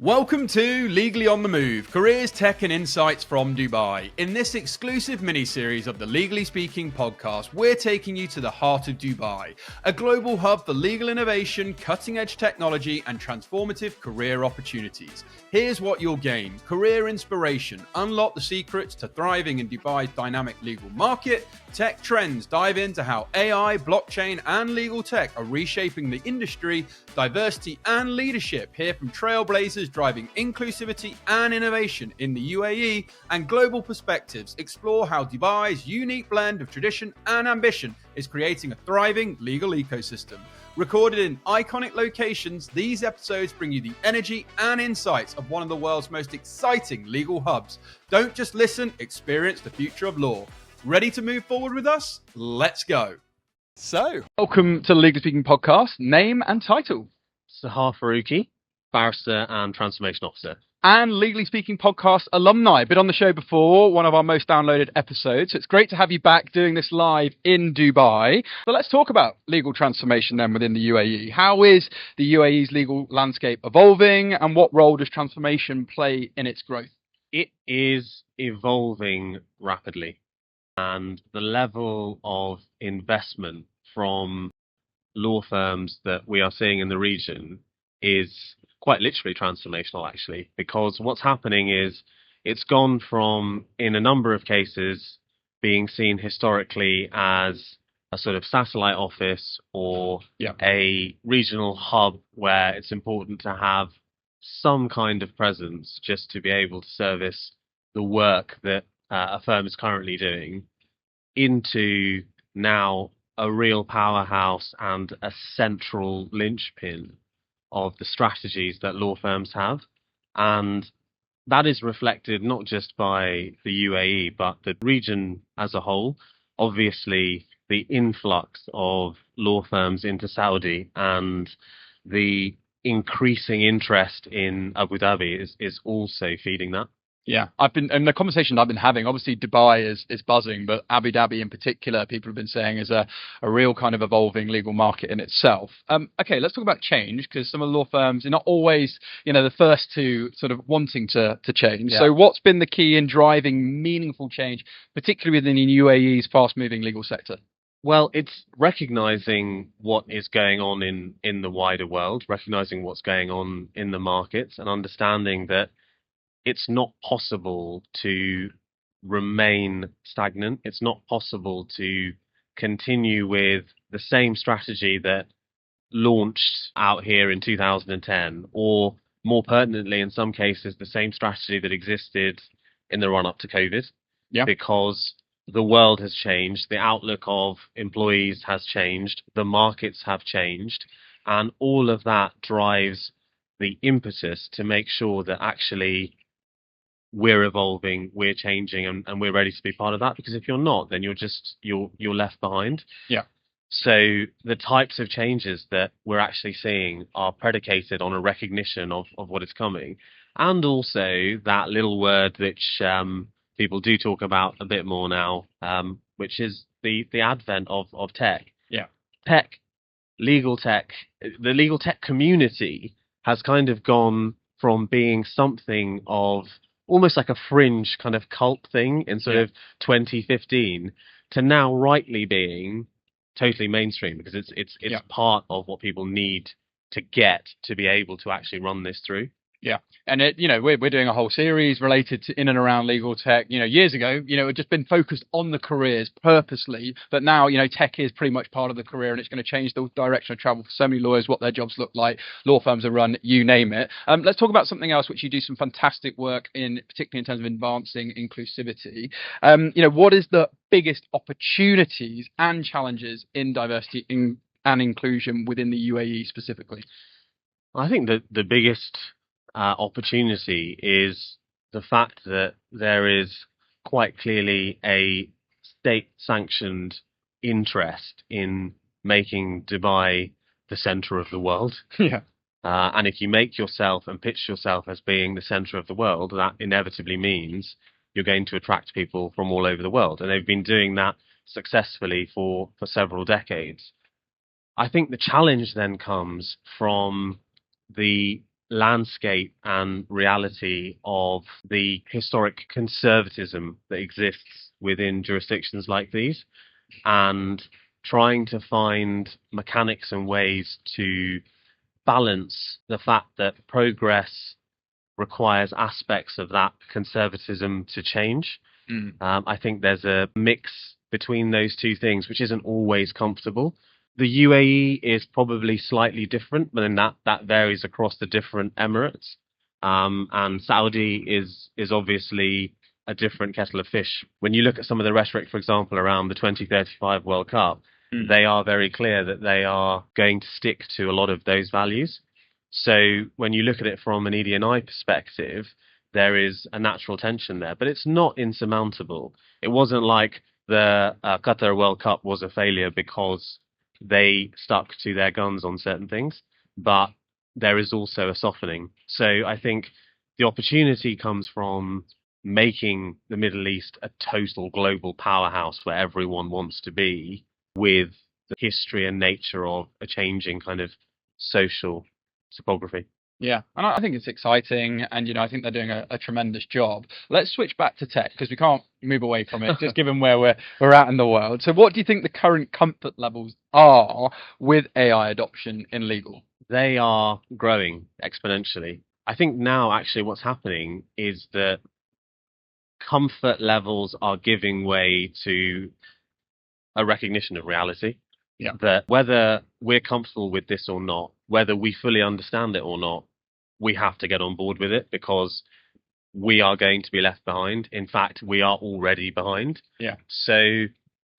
Welcome to Legally on the Move, careers, tech and insights from Dubai. In this exclusive mini-series of the Legally Speaking podcast, we're taking you to the heart of Dubai, a global hub for legal innovation, cutting-edge technology and transformative career opportunities. Here's what you'll gain: career inspiration, unlock the secrets to thriving in Dubai's dynamic legal market, tech trends, dive into how AI, blockchain and legal tech are reshaping the industry, diversity and leadership, hear from trailblazers driving inclusivity and innovation in the UAE, and global perspectives explore how Dubai's unique blend of tradition and ambition is creating a thriving legal ecosystem. Recorded in iconic locations, these episodes bring you the energy and insights of one of the world's most exciting legal hubs. Don't just listen, experience the future of law. Ready to move forward with us? Let's go. So, welcome to the Legally Speaking podcast. Name and title? Sahar Farooqi, barrister and transformation officer. And Legally Speaking podcast alumni. Been on the show before, one of our most downloaded episodes. So it's great to have you back doing this live in Dubai. So let's talk about legal transformation then within the UAE. How is the UAE's legal landscape evolving, and what role does transformation play in its growth? It is evolving rapidly, and the level of investment from law firms that we are seeing in the region is quite literally transformational, actually, because what's happening is it's gone from, in a number of cases, being seen historically as a sort of satellite office or a regional hub where it's important to have some kind of presence just to be able to service the work that a firm is currently doing, into now a real powerhouse and a central linchpin of the strategies that law firms have. And that is reflected not just by the UAE, but the region as a whole. Obviously, the influx of law firms into Saudi and the increasing interest in Abu Dhabi is also feeding that. Yeah, and the conversation I've been having, obviously Dubai is buzzing, but Abu Dhabi in particular, people have been saying is a real kind of evolving legal market in itself. Okay, let's talk about change, because some of the law firms are not always, the first to sort of wanting to change. Yeah. So what's been the key in driving meaningful change, particularly within the UAE's fast-moving legal sector? Well, it's recognizing what is going on in the wider world, recognizing what's going on in the markets, and understanding that it's not possible to remain stagnant. It's not possible to continue with the same strategy that launched out here in 2010, or more pertinently, in some cases, the same strategy that existed in the run-up to COVID. Yeah. Because the world has changed, the outlook of employees has changed, the markets have changed, and all of that drives the impetus to make sure that actually we're evolving, we're changing, and we're ready to be part of that. Because if you're not, then you're left behind. Yeah. So the types of changes that we're actually seeing are predicated on a recognition of what is coming, and also that little word which people do talk about a bit more now, which is the advent of tech. Yeah. Legal tech, the legal tech community has kind of gone from being something of almost like a fringe kind of cult thing in sort of 2015 to now rightly being totally mainstream, because it's part of what people need to get to be able to actually run this through. Yeah. And we're doing a whole series related to in and around legal tech. Years ago, it had just been focused on the careers purposely, but now, tech is pretty much part of the career, and it's going to change the direction of travel for so many lawyers, what their jobs look like, law firms are run, you name it. Let's talk about something else which you do some fantastic work in, particularly in terms of advancing inclusivity. What is the biggest opportunities and challenges in diversity and inclusion within the UAE specifically? I think that the biggest opportunity is the fact that there is quite clearly a state-sanctioned interest in making Dubai the center of the world. Yeah. And if you make yourself and pitch yourself as being the center of the world, that inevitably means you're going to attract people from all over the world. And they've been doing that successfully for several decades. I think the challenge then comes from the landscape and reality of the historic conservatism that exists within jurisdictions like these, and trying to find mechanics and ways to balance the fact that progress requires aspects of that conservatism to change. I think there's a mix between those two things, which isn't always comfortable. The UAE is probably slightly different, but then that varies across the different emirates. And Saudi is obviously a different kettle of fish. When you look at some of the rhetoric, for example, around the 2035 World Cup, they are very clear that they are going to stick to a lot of those values. So when you look at it from an ED&I perspective, there is a natural tension there, but it's not insurmountable. It wasn't like the Qatar World Cup was a failure because they stuck to their guns on certain things, but there is also a softening. So I think the opportunity comes from making the Middle East a total global powerhouse where everyone wants to be, with the history and nature of a changing kind of social topography. Yeah, and I think it's exciting, and I think they're doing a tremendous job. Let's switch back to tech, because we can't move away from it, just given where we're at in the world. So what do you think the current comfort levels are with AI adoption in legal? They are growing exponentially. I think now actually what's happening is that comfort levels are giving way to a recognition of reality. Yeah. That whether we're comfortable with this or not, whether we fully understand it or not, we have to get on board with it, because we are going to be left behind. In fact, we are already behind. Yeah. So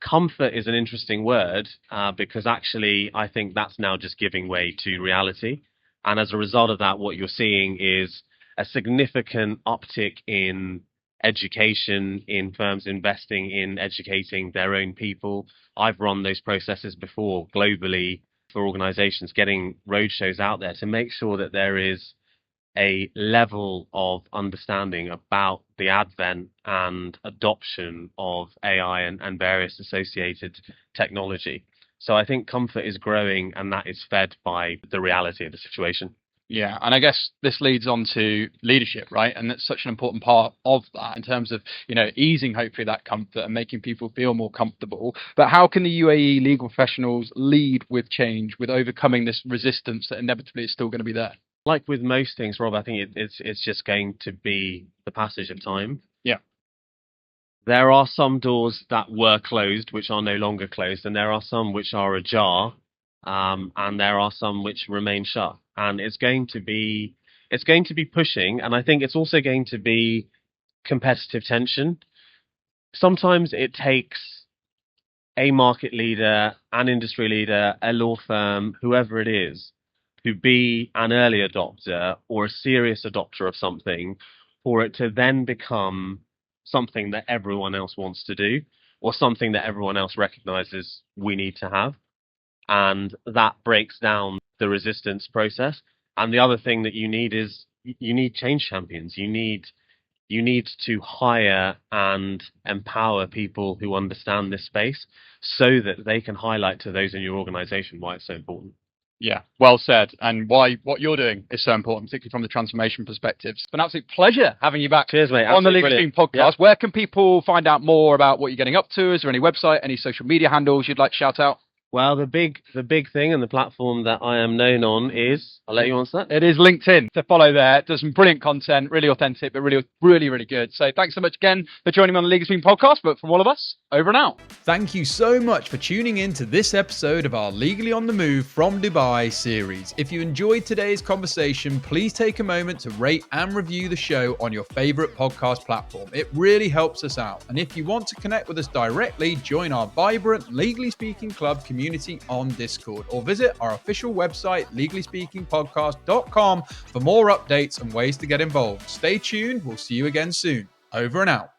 comfort is an interesting word, because actually I think that's now just giving way to reality. And as a result of that, what you're seeing is a significant uptick in education, in firms investing in educating their own people. I've run those processes before globally for organizations, getting roadshows out there to make sure that there is a level of understanding about the advent and adoption of AI and various associated technology. So I think comfort is growing, and that is fed by the reality of the situation. Yeah, and I guess this leads on to leadership, right? And that's such an important part of that in terms of, easing hopefully that comfort and making people feel more comfortable. But how can the UAE legal professionals lead with change, with overcoming this resistance that inevitably is still going to be there? Like with most things, Rob, I think it's just going to be the passage of time. Yeah. There are some doors that were closed, which are no longer closed, and there are some which are ajar, and there are some which remain shut. And it's going to be pushing, and I think it's also going to be competitive tension. Sometimes it takes a market leader, an industry leader, a law firm, whoever it is, to be an early adopter or a serious adopter of something for it to then become something that everyone else wants to do, or something that everyone else recognizes we need to have. And that breaks down the resistance process. And the other thing that you need is you need change champions. You need to hire and empower people who understand this space, so that they can highlight to those in your organization why it's so important. Yeah, well said. And why what you're doing is so important, particularly from the transformation perspective. It's been an absolute pleasure having you back. Cheers, mate. On the Legal Brilliant. Stream podcast. Yeah. Where can people find out more about what you're getting up to? Is there any website, any social media handles you'd like to shout out? Well, the big thing and the platform that I am known on is, I'll let you answer that. It is LinkedIn. To follow there. It does some brilliant content, really authentic, but really, really, really good. So thanks so much again for joining me on the Legal Stream podcast. But from all of us, over and out. Thank you so much for tuning in to this episode of our Legally on the Move from Dubai series. If you enjoyed today's conversation, please take a moment to rate and review the show on your favorite podcast platform. It really helps us out. And if you want to connect with us directly, join our vibrant Legally Speaking Club community on Discord, or visit our official website, legallyspeakingpodcast.com, for more updates and ways to get involved. Stay tuned. We'll see you again soon. Over and out.